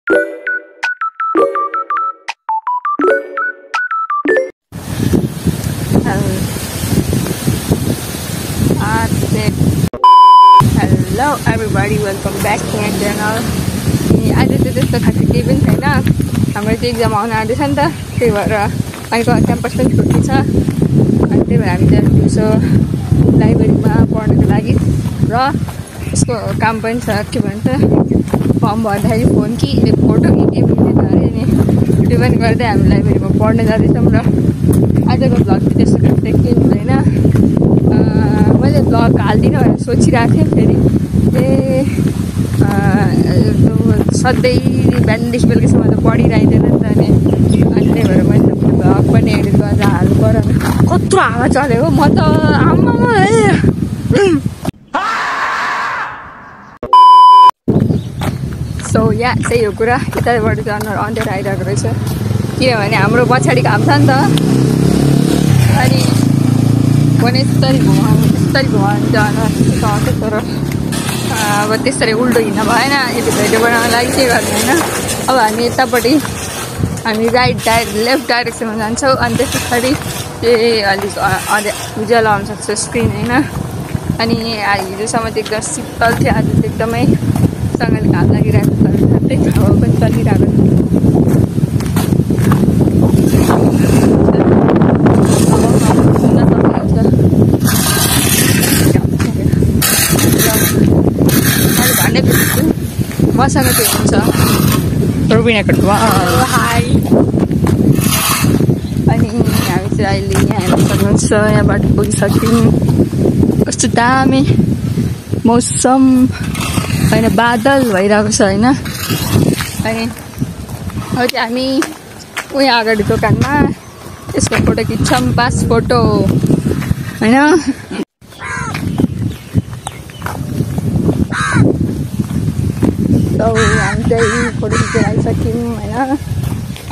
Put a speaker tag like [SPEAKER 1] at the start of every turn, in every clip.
[SPEAKER 1] Hello everybody, welcome back to my channel. आज चाहिँ त्यस्तो खासै केही पनि छैन, हाम्रो चाहिँ एक्जाम आउन आँदैछ नि त, त्यही भएर अहिलेको क्याम्पस पनि छुट्टी छ अनि त्यही भएर हामी चाहिँ दिउँसो लाइब्रेरीमा पढ्नको लागि र यसको काम पनि छ के भन्छ फर्म भर्दाखेरि फोन कि फोटो कि के मिल्दैन अरे नि त्यो पनि गर्दै हामी लाइब्रेरीमा पढ्न जाँदैछौँ र आजको भ्लग चाहिँ त्यस्तो खासै केही हुँदैन। मैले भ्लग हाल्दिनँ भनेर सोचिरहेको थिएँ, फेरि सधैँ बिहानदेखि बेलुकीसम्म त पढिरहेदैन नि त अनि त्यही भएर मैले भ्लग पनि एडिट गरेर हाल्नु पऱ्यो। कत्रो हावा चल्यो हो, म त आमा सो या त्यही हो कुरा, यताबाट जनावर अँध्यारो आइरहेको रहेछ किनभने हाम्रो पछाडि घाम छ नि त अनि भने यस्तरी घुमाउनु जनावर आउँछ तर अब त्यसरी उल्टो हिँड्न भएन, यति भिडियो बनाउनको लागि के गर्नु होइन। अब हामी यतापट्टि हामी लेफ्ट डाइरेक्सनमा जान्छौँ अनि त्यस पछाडि अलिक उज्यालो आउन सक्छ स्क्रिन होइन। अनि हिजोसम्म चाहिँ एकदम शीतल थियो, आज चाहिँ एकदमै सँगले घाम लागिरहेको छ, त्यही हावा पनि चलिरहेको छ। मसँग चाहिँ हुन्छ रुबिना कटुवा हाई अनि हामी चाहिँ अहिले यहाँ हेर्न सक्नुहुन्छ, यहाँबाट पुगिसक्यौँ। कस्तो दामी मौसम होइन, बादल भइरहेको छ होइन। अनि अब चाहिँ हामी उयो अगाडि दोकानमा यसको फोटो खिच्छौँ, पास फोटो होइन। हामी चाहिँ फोटो खिचेर आइसक्यौँ होइन।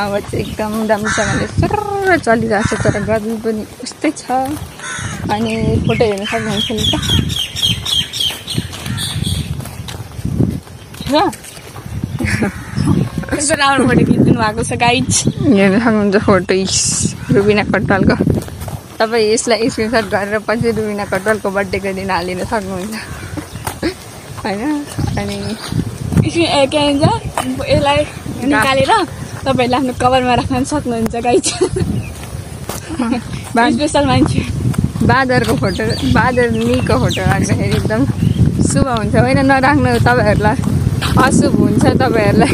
[SPEAKER 1] अब चाहिँ एकदम राम्रोसँगले सरर चलिरहेको छ, तर गर्मी पनि यस्तै छ। अनि फोटो हेर्न सक्नुहुन्छ नि त, कस्तो राम्रो फोटो खिच्नु भएको छ गाइज, हेर्न सक्नुहुन्छ फोटो रुबिना कटवालको। तपाईँ यसलाई स्क्रिनसट गरेर पछि रुबिना कटवालको बर्थडेको दिन हालिदिन सक्नुहुन्छ होइन। अनि के भन्छ यसलाई निकालेर तपाईँहरूले आफ्नो कभरमा राख्न सक्नुहुन्छ गाइज। स्पेसल मान्छे बाँदरको फोटो, बाँदर निको फोटो राख्दाखेरि एकदम शुभ हुन्छ होइन। नराख्नु तपाईँहरूलाई अशुभ हुन्छ, तपाईँहरूलाई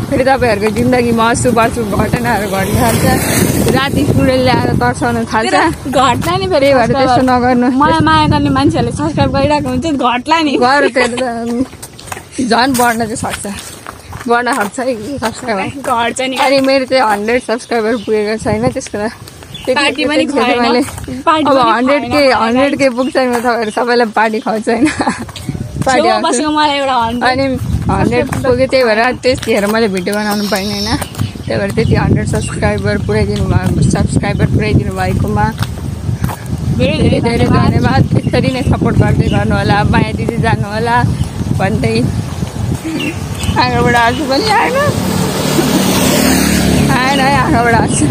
[SPEAKER 1] फेरि तपाईँहरूको जिन्दगीमा अशुभ घटनाहरू घट्न थाल्छ, राति सुडेल ल्याएर तर्साउन थाल्छ, घट्ला नि फेरि भएर त्यस्तो नगर्नु। मलाई माया गर्ने मान्छेहरूले सब्सक्राइब गरिरहेको हुन्छ, घट्ला नि गर झन् बढ्न चाहिँ सक्छ, बढ्न सक्छ है सब्सक्राइबर घट्छ नि। अनि मेरो चाहिँ 100 सब्सक्राइबर पुगेको छैन, त्यसको लागि मैले अब 100K पुग्छ नि, तपाईँहरू सबैलाई पार्टी खुवाउँछ होइन। पार्टी अनि 100 पुग्यो, त्यही भएर त्यतिखेर मैले भिडियो बनाउनु पाइनँ होइन। त्यही भएर त्यति 100 सब्सक्राइबर पुऱ्याइदिनु भएकोमा धेरै धेरै धन्यवाद। त्यसरी नै सपोर्ट गर्दै गर्नु होला, माया दिदी जानु होला भन्दै आँखाबाट आँसु पनि आएन है आँखाबाट आँसु।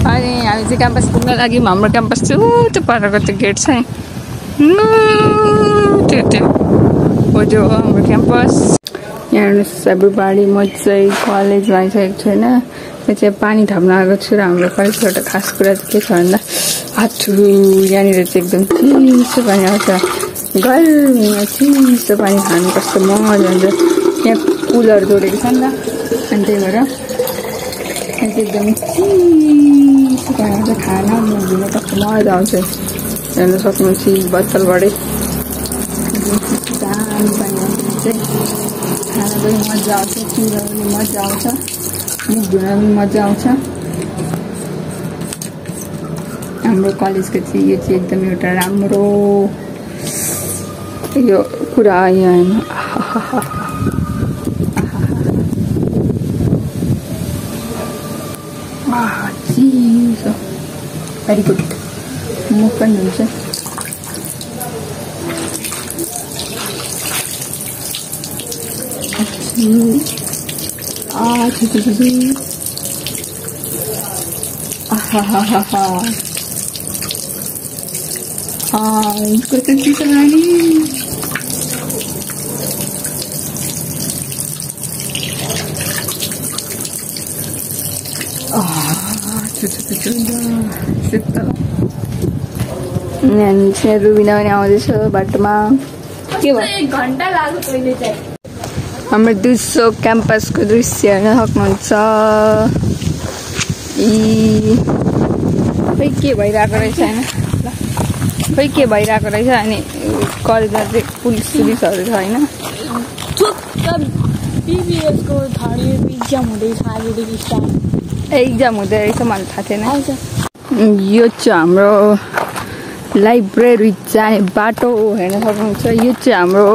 [SPEAKER 1] अनि हामी चाहिँ क्याम्पस पुग्न लागि हाम्रो क्याम्पस चाहिँ त्यो परको त्यो गेट छ त्यो हो जो हाम्रो क्याम्पस। यहाँ हेर्नुहोस् एभ्रीबडी, म चाहिँ कलेजमा आइसकेको छु होइन। यो चाहिँ पानी थप्न आएको छु र हाम्रो कलेजबाट खास कुरा चाहिँ के छ भन्दा यहाँनिर चाहिँ एकदम चिसो पानी आउँछ, गर्मीमा चिसो पानी खानु कस्तो मजा हुन्छ। यहाँ पुलहरू जोडेको छ नि त अनि त्यही भएर यहाँ चाहिँ एकदम चिसो पानी आउँछ, खाना धुन कस्तो मजा आउँछ। हेर्न सक्नुहुन्छ बत्तलबाटै दामी पानी आउँछ चाहिँ, खाना पनि मजा आउँछ, पिउन पनि मजा आउँछ, मुख धुन पनि मजा आउँछ। हाम्रो कलेजको चाहिँ यो चाहिँ एकदम एउटा राम्रो यो कुरा यहाँ चिसो भेरी गुड, मुख पनि हुन्छ। कस्तो चिसो लाग्यो यहाँ रुबिना पनि आउँदैछ बाटोमा के भयो 1 घण्टा लाग्यो पहिले चाहिँ हाम्रो दिउँसो क्याम्पसको दृश्य हेर्न सक्नुहुन्छ खै के भइरहेको रहेछ होइन खै के भइरहेको रहेछ अनि कलेजमा चाहिँ पुलिसहरू छ होइन
[SPEAKER 2] बिबिएसको थर्ड इयर इक्जाम हुँदैछ आजदेखि स्टार्ट
[SPEAKER 1] इक्जाम हुँदै रहेछ मलाई थाहा थिएन यो चाहिँ हाम्रो लाइब्रेरी जाने बाटो हेर्न सक्नुहुन्छ यो चाहिँ हाम्रो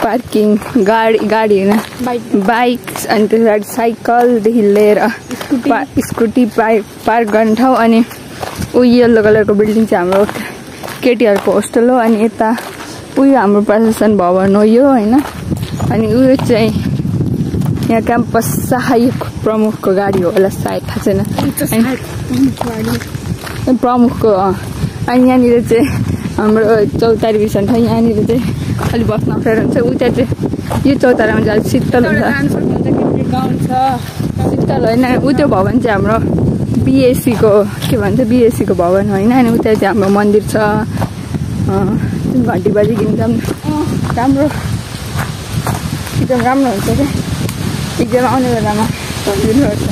[SPEAKER 1] पार्किङ गाडी होइन बाइक अनि त्यसबाट साइकलदेखि लिएर स्कुटी पार्क गर्ने ठाउँ अनि येल्लो कलरको बिल्डिङ चाहिँ हाम्रो केटीहरूको होस्टेल हो अनि यता उयो हाम्रो प्रशासन भवन हो यो होइन अनि उयो चाहिँ यहाँ क्याम्पस सहायक प्रमुखको गाडी हो होला सायद थाहा छैन प्रमुखको अनि यहाँनिर चाहिँ हाम्रो चौतारी छ यहाँनिर चाहिँ अलिक बस्न अप्ठ्यारो हुन्छ उता चाहिँ यो चौतारामा चाहिँ अलिक शीतल हुन्छ शीतल होइन उ त्यो भवन चाहिँ हाम्रो बिएससीको के भन्छ बिएससीको भवन होइन अनि उता चाहिँ हाम्रो मन्दिर छ घन्टी बजीकन एकदम राम्रो हुन्छ क्या एक्जाम आउने बेलामा सम्झिनुपर्छ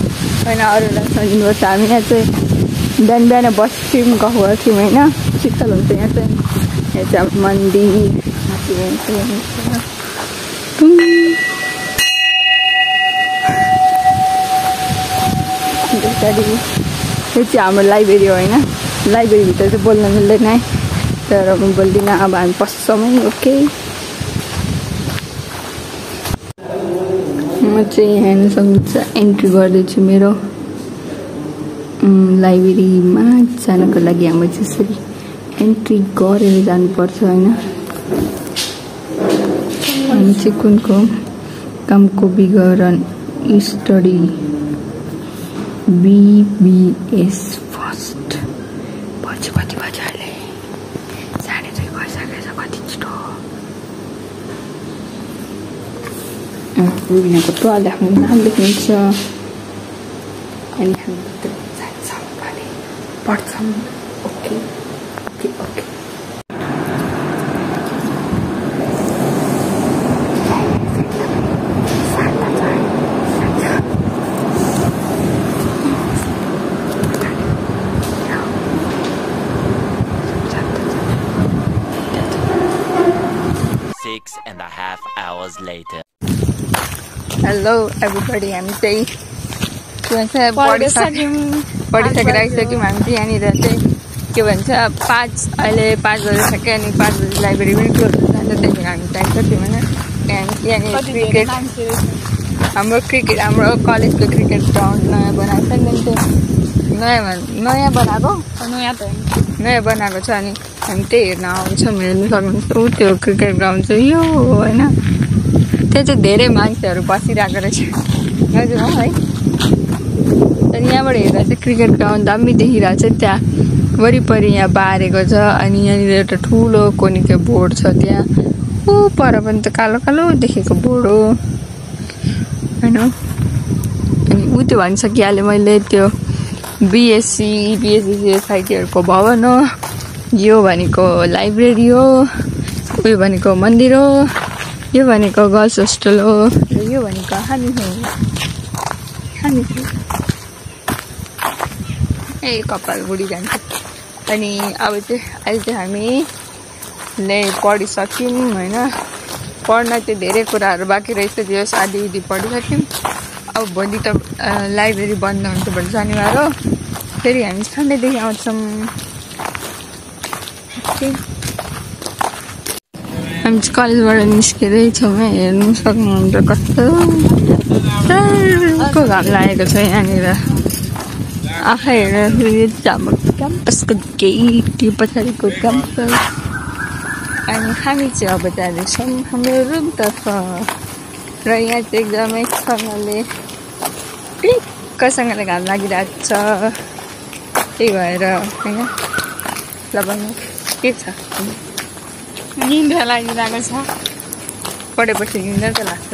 [SPEAKER 1] होइन अरूलाई सम्झिनुपर्छ हामी यहाँ चाहिँ बिहान बस्थ्यौँ गफ गर्थ्यौँ होइन शीतल हुन्छ यहाँ चाहिँ मन्दिर यो चाहिँ हाम्रो लाइब्रेरी हो होइन लाइब्रेरीभित्र चाहिँ बोल्न मिल्दैन है तर म बोल्दिनँ अब हामी पस्छौँ ओके म चाहिँ हेर्न सक्नुहुन्छ एन्ट्री गर्दैछु मेरो लाइब्रेरीमा जानको लागि हाम्रो त्यसरी एन्ट्री गरेर जानुपर्छ होइन हामी चाहिँ कुनको कामको विवरण स्टडी बीबीएस फर्स्ट पछि कति बजी अहिले 2:30 भइसकेछ कति छिटो रुबिनाको टोल आफ्नो नाम लेख्नुहुन्छ अनि हामी जान्छौँ भने पढ्छौँ okay okay okay
[SPEAKER 3] Later.
[SPEAKER 1] Hello everybody, हामी चाहिँ के भन्छ पढिसकेर आइसक्यौँ हामी चाहिँ यहाँनिर चाहिँ के भन्छ 5 अहिले 5 बजिसक्यो अनि 5 बजी लाइब्रेरी पनि क्लोज हुन्छ त्यहाँदेखि हामी चाहिसक्यौँ होइन यहाँनिर क्रिकेट हाम्रो कलेजको क्रिकेट ग्राउन्ड नयाँ बनाएको छ नि त्यो नयाँ बनाएको छ अनि हामी त्यही हेर्न आउँछौँ हेर्नु सक्नुहुन्छ त्यो क्रिकेट ग्राउन्ड चाहिँ यो होइन त्यहाँ चाहिँ धेरै मान्छेहरू बसिरहेको रहेछ हजुर हो है अनि यहाँबाट हेर्दा चाहिँ क्रिकेट ग्राउन्ड दामी देखिरहेको छ त्यहाँ वरिपरि यहाँ बारेको छ अनि यहाँनिर एउटा ठुलो कोनीको बोर्ड छ त्यहाँ ऊ पर पनि त कालो कालो देखेको बोर्ड हो होइन अनि ऊ त्यो भनिसकिहालेँ मैले त्यो बिएससी साइटीहरूको भवन हो यो भनेको लाइब्रेरी हो उयो भनेको मन्दिर हो यो भनेको गर्ल्स होस्टेल हो र यो भनेको हामी हो ए कपाल बुढी जान्छ अनि अब चाहिँ अहिले चाहिँ हामीले पढिसक्यौँ होइन पढ्न चाहिँ धेरै कुराहरू बाँकी रहेछ त्यो आधी पढिसक्यौँ अब भोलि त लाइब्रेरी बन्द हुन्छ भोलि शनिबार हो फेरि हामी सन्डेदेखि आउँछौँ हामी चाहिँ कलेजबाट निस्केरै छौँ है हेर्नु सक्नुहुन्छ कस्तो घाम लागेको छ यहाँनिर आँखा हेरेर यो चाहिँ हाम्रो क्याम्पसको गेट यो पछाडिको क्याम्पस अनि हामी चाहिँ अब जाँदैछौँ हाम्रो रुमतर्फ र यहाँ चाहिँ एकदमै सँगले घाम लागिरहेको छ त्यही भएर होइन ल भन्नु के छ
[SPEAKER 2] निन्द्रा लागिरहेको छ
[SPEAKER 1] पढेपछि निन्द्रा त लाग्छ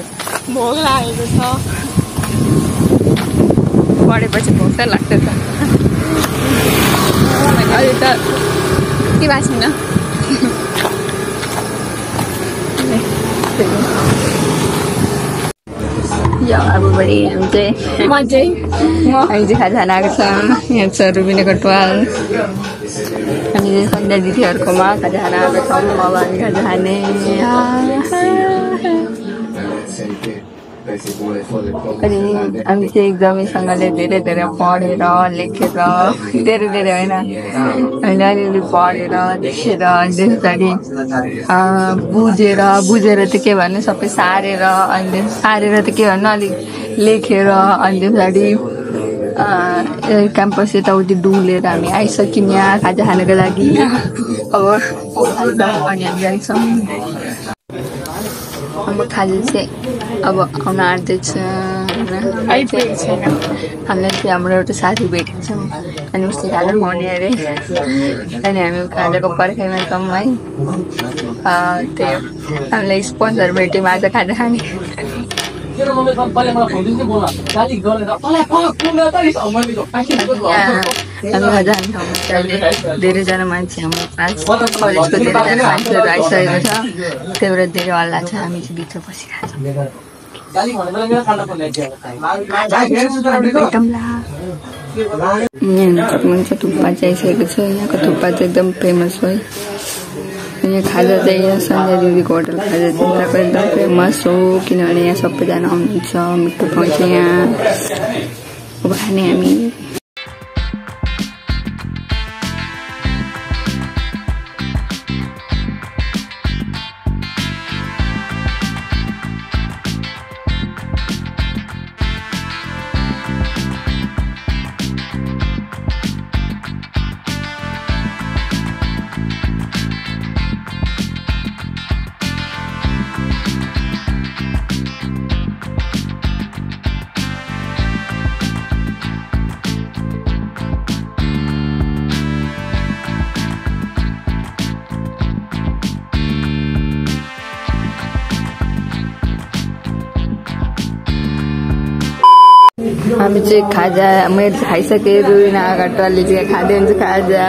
[SPEAKER 2] भोक लागेको छ
[SPEAKER 1] पढेपछि भोक त लाग्छ त अहिले त के बाँच्नु यो अब बढी हामी चाहिँ खाजा आएको छ यहाँ छ रुबिना कटवाल हामी चाहिँ सन्ध्या दिदीहरूकोमा खाजा खान आएको छौँ अब हामी खाजा खाने अनि हामी चाहिँ एकदमैसँगले धेरै पढेर लेखेर धेरै होइन हामीले अलिअलि पढेर लेखेर त्यसरी बुझेर त के भन्नु सबै सारेर अनि सारेर त के भन्नु अलिक लेखेर अनि त्यसरी क्याम्पस यताउति डुलेर हामी आइसक्यौँ यहाँ खाजा खानको लागि अब अनि हामी जान्छौँ अब खाजा चाहिँ अब आउन आँट्दैछ हामीलाई चाहिँ हाम्रो एउटा साथी भेटेको छौँ अनि उसले खाजा खुवाउने अरे अनि हामी खाजाको पर्खाइमा छौँ है त्यही हामीलाई स्पोन्सर भेट्यौँ आज खाजा खाने हामी खाजा खाने ठाउँमा धेरैजना मान्छे हाम्रो क्लास कलेजको धेरैजना मान्छेहरू आइसकेको छ त्यही भएर धेरै हल्ला छ हामी चाहिँ भित्र बसिरहेको छौँ थुक्पा चाहिँ आइसकेको छ यहाँको थुक्पा चाहिँ एकदम फेमस हो यहाँ खाजा चाहिँ यहाँ सन्ध्या दिदीको होटल खाजा जिल्लाको एकदम फेमस हो किनभने यहाँ सबैजना आउनुहुन्छ मिठो पाउँछ यहाँ अब खाने हामी हामी चाहिँ खाजा मैले चाहिँ खाइसकेँ रुबिना कटवालले चाहिँ खाँदै हुन्छ खाजा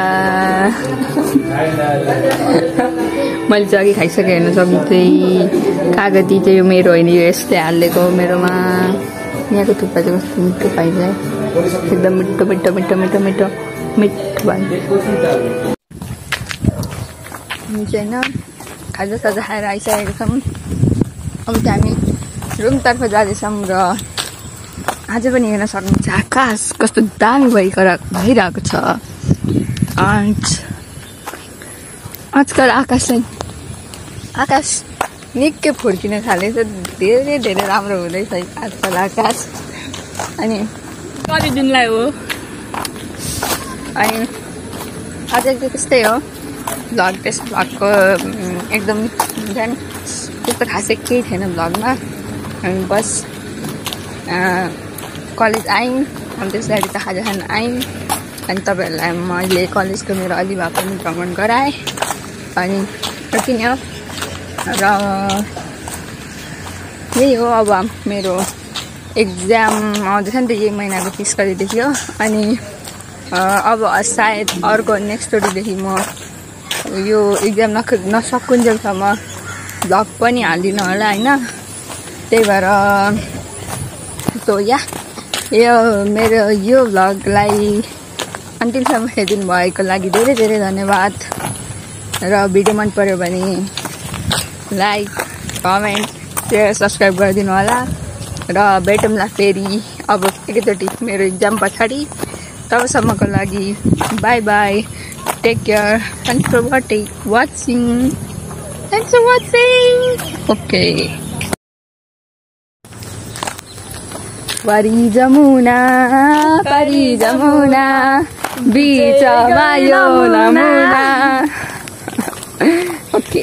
[SPEAKER 1] मैले चाहिँ अघि खाइसकेँ हेर्न सक्नु चाहिँ कागती चाहिँ यो मेरो होइन यो यस्तै हालिदिएको मेरोमा यहाँको थुक्पा चाहिँ कस्तो मिठो पाइन्छ एकदम मिठो मिठो मिठो मिठो मिठो मिठो भयो हामी चाहिँ होइन खाजा साजा खाएर आइसकेको छौँ अब चाहिँ हामी रुमतर्फ जाँदैछौँ र आज पनि हेर्न सक्नुहुन्छ आकाश कस्तो दामी भइरहेको छ आजकल आकाश निकै फुर्किन थालेछ धेरै राम्रो हुँदैछ आजकल आकाश अनि
[SPEAKER 2] कति दिनलाई हो
[SPEAKER 1] अनि आज चाहिँ त्यस्तै हो भ्लगको एकदम झन् त्यस्तो खासै केही थिएन भ्लगमा अनि बस कलेज आयौँ अनि त्यसरी त खाजा खान आयौँ अनि तपाईँहरूलाई मैले कलेजको मेरो अलि भए पनि भ्रमण गराएँ अनि किन र यही हो अब मेरो एक्जाम आउँदैछ नि त यही महिनाको 30 गतिदेखि हो अनि अब सायद अर्को नेक्स्ट स्टोरीदेखि म यो एक्जाम नसकुन्जेलसम्म भ्लग पनि हाल्दिनँ होला होइन त्यही भएर सो यो मेरो यो भ्लगलाई अन्तिमसम्म हेरिदिनु भएको लागि धेरै धन्यवाद र भिडियो मन पर्यो भने लाइक कमेन्ट सेयर सब्सक्राइब गरिदिनु होला र भेटौँला फेरि अब एकैचोटि मेरो एक्जाम पछाडि तबसम्मको लागि bye bye take care thanks for watching okay परी जमुना बीचमा यो नमुना ओके